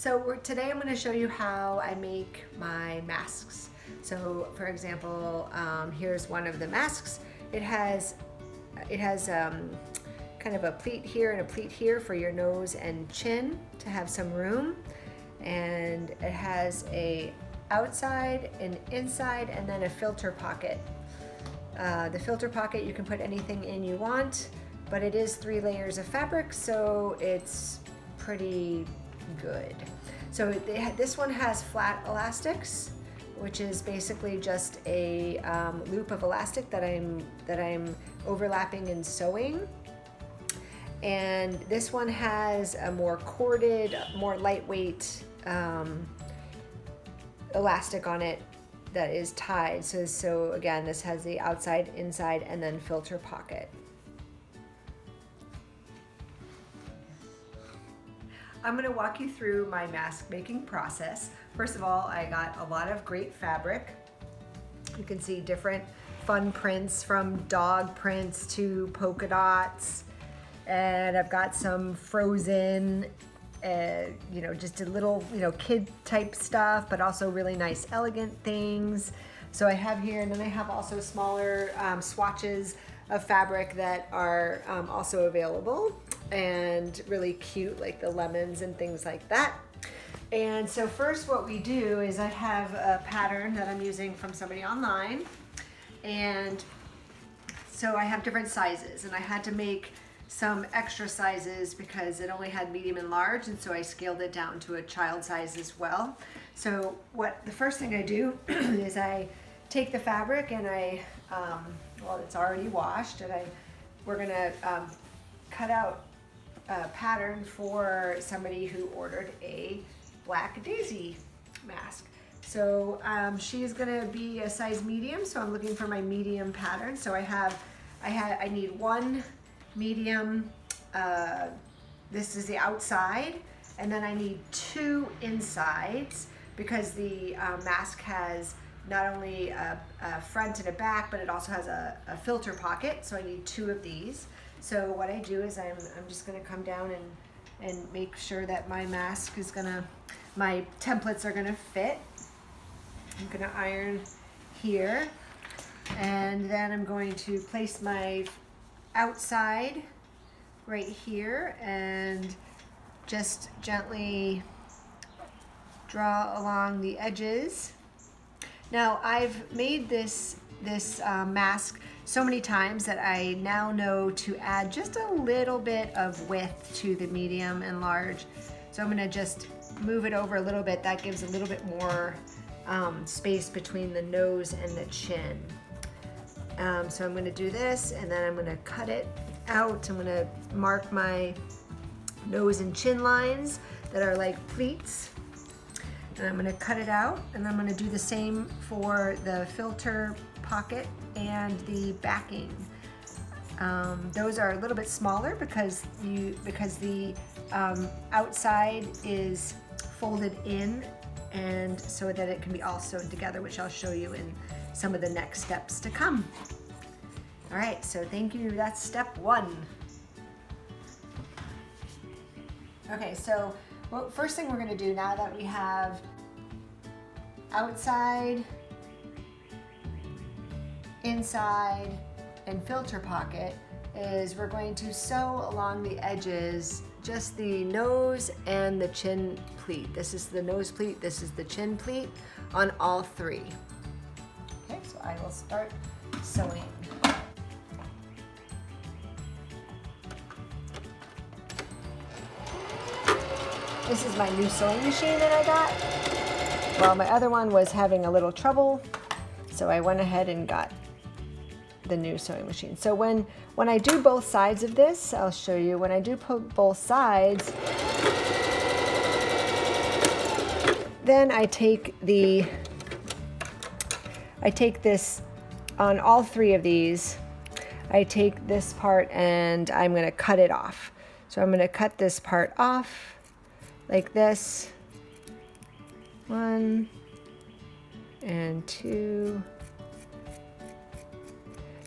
Today I'm going to show you how I make my masks. So for example, here's one of the masks. It has kind of a pleat here and a pleat here for your nose and chin to have some room. And it has a outside, an inside, and then a filter pocket. The filter pocket, you can put anything in you want, but it is 3 layers of fabric, so it's pretty good. So this one has flat elastics, which is basically just a loop of elastic that I'm overlapping and sewing. And this one has a more corded, more lightweight elastic on it that is tied. So again, this has the outside, inside, and then filter pocket. I'm going to walk you through my mask making process. First of all, I got a lot of great fabric. You can see different fun prints, from dog prints to polka dots. And I've got some frozen, just a little, kid type stuff, but also really nice, elegant things. So I have here, and then I have also smaller swatches of fabric that are also available and really cute, like the lemons and things like that. And so first what we do is I have a pattern that I'm using from somebody online. And so I have different sizes, and I had to make some extra sizes because it only had medium and large, and so I scaled it down to a child size as well. So the first thing I do is I take the fabric and it's already washed, and we're gonna cut out a pattern for somebody who ordered a Black Daisy mask. So she's gonna be a size medium, so I'm looking for my medium pattern. So I need one medium, this is the outside, and then I need 2 insides because the mask has not only a front and a back, but it also has a filter pocket, so I need 2 of these. So what I do is I'm just gonna come down and make sure that my mask is my templates are gonna fit. I'm gonna iron here, and then I'm going to place my outside right here and just gently draw along the edges. Now I've made this mask so many times that I now know to add just a little bit of width to the medium and large. So I'm gonna just move it over a little bit. That gives a little bit more space between the nose and the chin. So I'm gonna do this, and then I'm gonna cut it out. I'm gonna mark my nose and chin lines that are like pleats, and I'm gonna cut it out, and I'm gonna do the same for the filter pocket and the backing. Those are a little bit smaller because the outside is folded in, and so that it can be all sewed together, which I'll show you in some of the next steps to come. All right, so thank you, that's step 1. Okay, so first thing we're gonna do now that we have outside, inside, and filter pocket is we're going to sew along the edges just the nose and the chin pleat. This is the nose pleat, this is the chin pleat on all 3. Okay, so I will start sewing. This is my new sewing machine that I got. Well, my other one was having a little trouble, so I went ahead and got the new sewing machine. So when I do both sides of this, I'll show you, when I do both sides, then I take this on all 3 of these. I take this part and I'm gonna cut it off. So I'm gonna cut this part off like this. 1 and 2.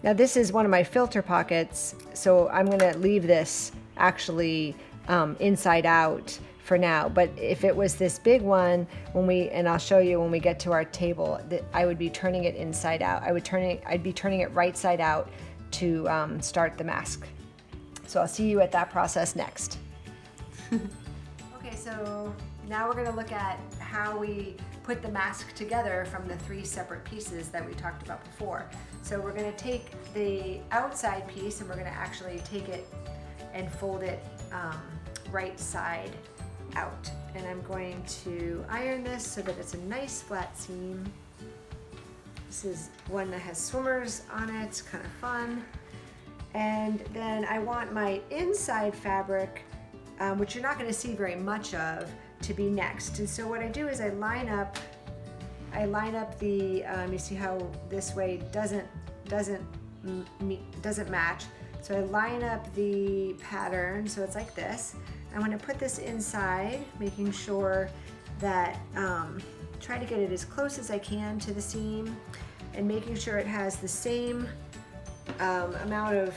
Now this is one of my filter pockets, so I'm gonna leave this actually inside out for now. But if it was this big one, and I'll show you when we get to our table, that I would be turning it inside out. I'd be turning it right side out to start the mask. So I'll see you at that process next. Okay, so now we're going to look at how we put the mask together from the 3 separate pieces that we talked about before. So we're going to take the outside piece and we're going to actually take it and fold it right side out. And I'm going to iron this so that it's a nice flat seam. This is one that has swimmers on it, it's kind of fun. And then I want my inside fabric, which you're not going to see very much of, to be next. And so what I do is I line up the, you see how this way doesn't match. So I line up the pattern so it's like this. I'm going to put this inside, making sure that, try to get it as close as I can to the seam and making sure it has the same amount of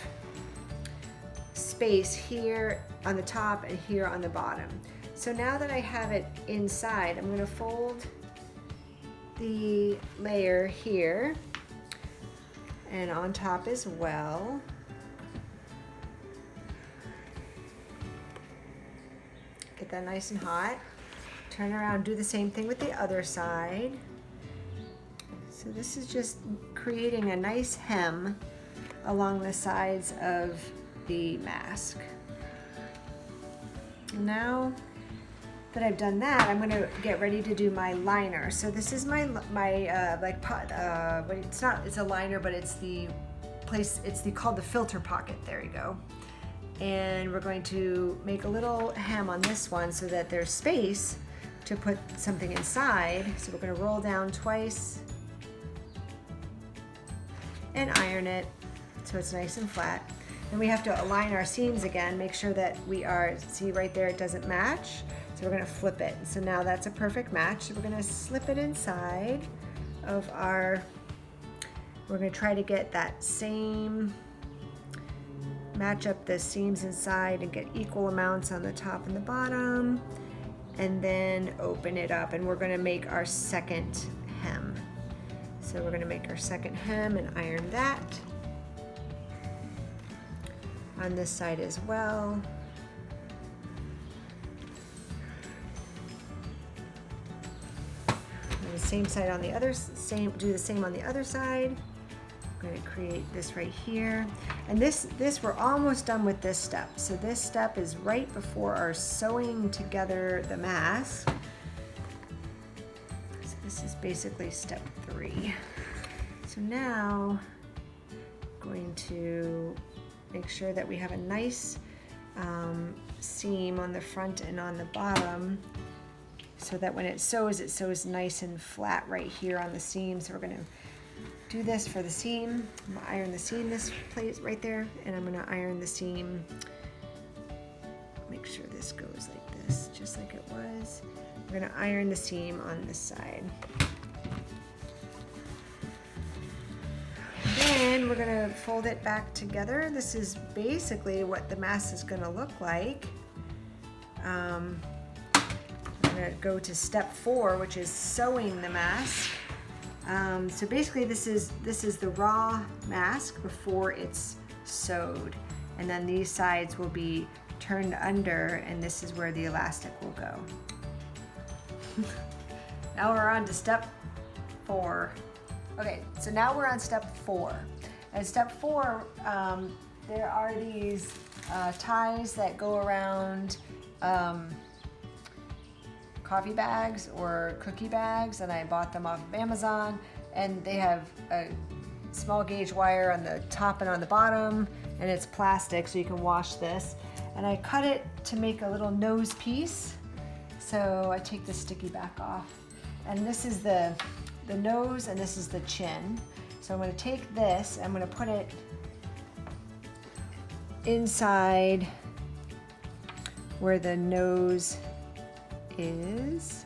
space here on the top and here on the bottom. So now that I have it inside, I'm going to fold the layer here and on top as well. Get that nice and hot. Turn around, do the same thing with the other side. So this is just creating a nice hem along the sides of the mask. Now that I've done that, I'm going to get ready to do my liner. So this is my it's a liner, but it's called the filter pocket. There you go. And we're going to make a little hem on this one so that there's space to put something inside. So we're going to roll down twice and iron it so it's nice and flat. And we have to align our seams again, make sure that see right there it doesn't match. So we're going to flip it. So now that's a perfect match. So we're going to slip it inside of we're going to try to get that same, match up the seams inside and get equal amounts on the top and the bottom, and then open it up, and we're going to make our second hem. So we're going to make our second hem and iron that on this side as well. And the same side on the other, do the same on the other side. I'm going to create this right here. And this we're almost done with this step. So this step is right before our sewing together the mask. So this is basically step 3. So now I'm going to make sure that we have a nice seam on the front and on the bottom so that when it sews nice and flat right here on the seam. So we're going to do this for the seam. I'm going to iron the seam this place right there, and I'm going to iron the seam. Make sure this goes like this, just like it was. We're going to iron the seam on this side. Then we're going to fold it back together. This is basically what the mask is going to look like. I'm going to go to step 4, which is sewing the mask. So basically this is the raw mask before it's sewed, and then these sides will be turned under, and this is where the elastic will go. Now we're on to step 4. Okay, so now we're on step 4. And step 4, there are these ties that go around coffee bags or cookie bags, and I bought them off of Amazon, and they have a small gauge wire on the top and on the bottom, and it's plastic so you can wash this. And I cut it to make a little nose piece. So I take the sticky back off, and this is the nose and this is the chin. So I'm going to take this, I'm going to put it inside where the nose is.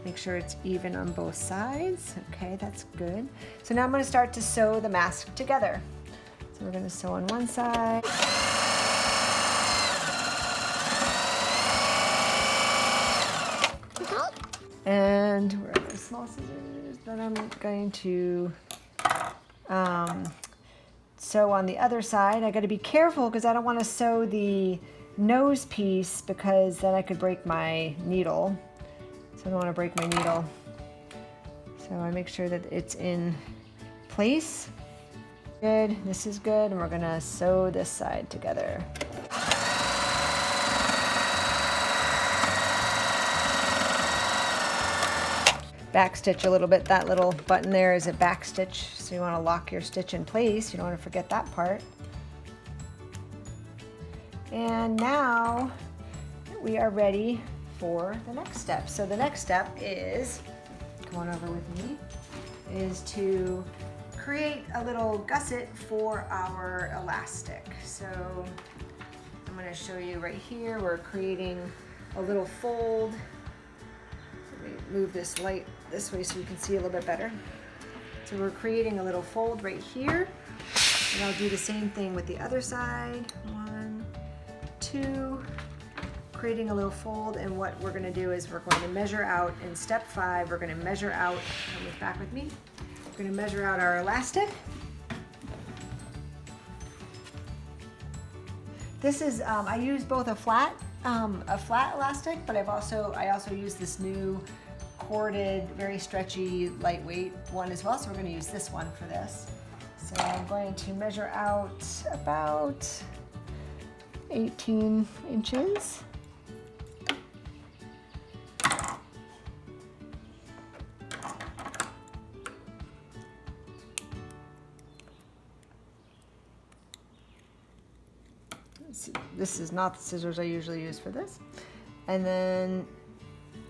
Make sure it's even on both sides. Okay, that's good. So now I'm going to start to sew the mask together. So we're going to sew on one side. And where are the small scissors? Then I'm going to sew on the other side. I got to be careful because I don't want to sew the nose piece because then I could break my needle. So I don't want to break my needle. So I make sure that it's in place. Good, this is good, and we're gonna sew this side together. Backstitch a little bit. That little button there is a backstitch, so you want to lock your stitch in place. You don't want to forget that part. And now we are ready for the next step. So the next step is, come on over with me, is to create a little gusset for our elastic. So I'm going to show you right here. We're creating a little fold. Let me move this light this way so you can see a little bit better. So we're creating a little fold right here, and I'll do the same thing with the other side. 1, 2, creating a little fold, and what we're going to do is we're going to measure out in step 5. We're going to measure out, come back with me. We're going to measure out our elastic. This is I use both a flat elastic, but I also use this new corded, very stretchy, lightweight one as well. So we're going to use this one for this. So I'm going to measure out about 18 inches. This is not the scissors I usually use for this. And then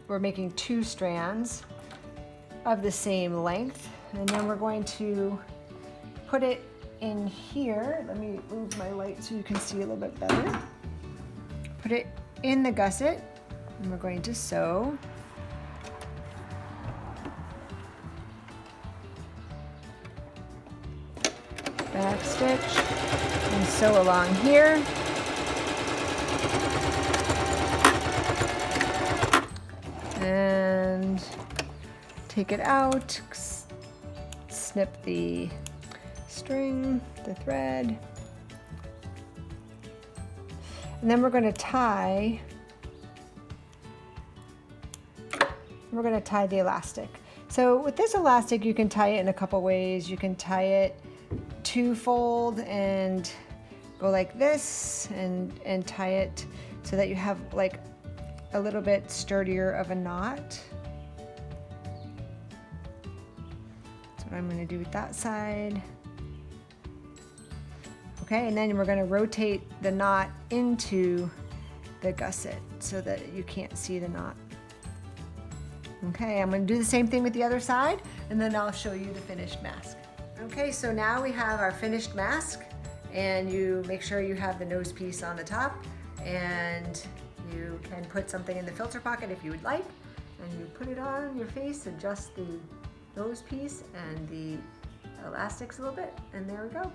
we're making 2 strands of the same length. And then we're going to put it in here. Let me move my light so you can see a little bit better. Put it in the gusset, and we're going to sew. Back stitch and sew along here. And take it out, snip the string, the thread, and then we're going to tie the elastic. So with this elastic, you can tie it in a couple ways. You can tie it 2-fold and go like this, and tie it so that you have like a little bit sturdier of a knot. That's what I'm going to do with that side. Okay, and then we're going to rotate the knot into the gusset so that you can't see the knot. Okay, I'm going to do the same thing with the other side, and then I'll show you the finished mask. Okay, so now we have our finished mask, and you make sure you have the nose piece on the top, and you can put something in the filter pocket if you would like, and you put it on your face, adjust the nose piece and the elastics a little bit, and there we go.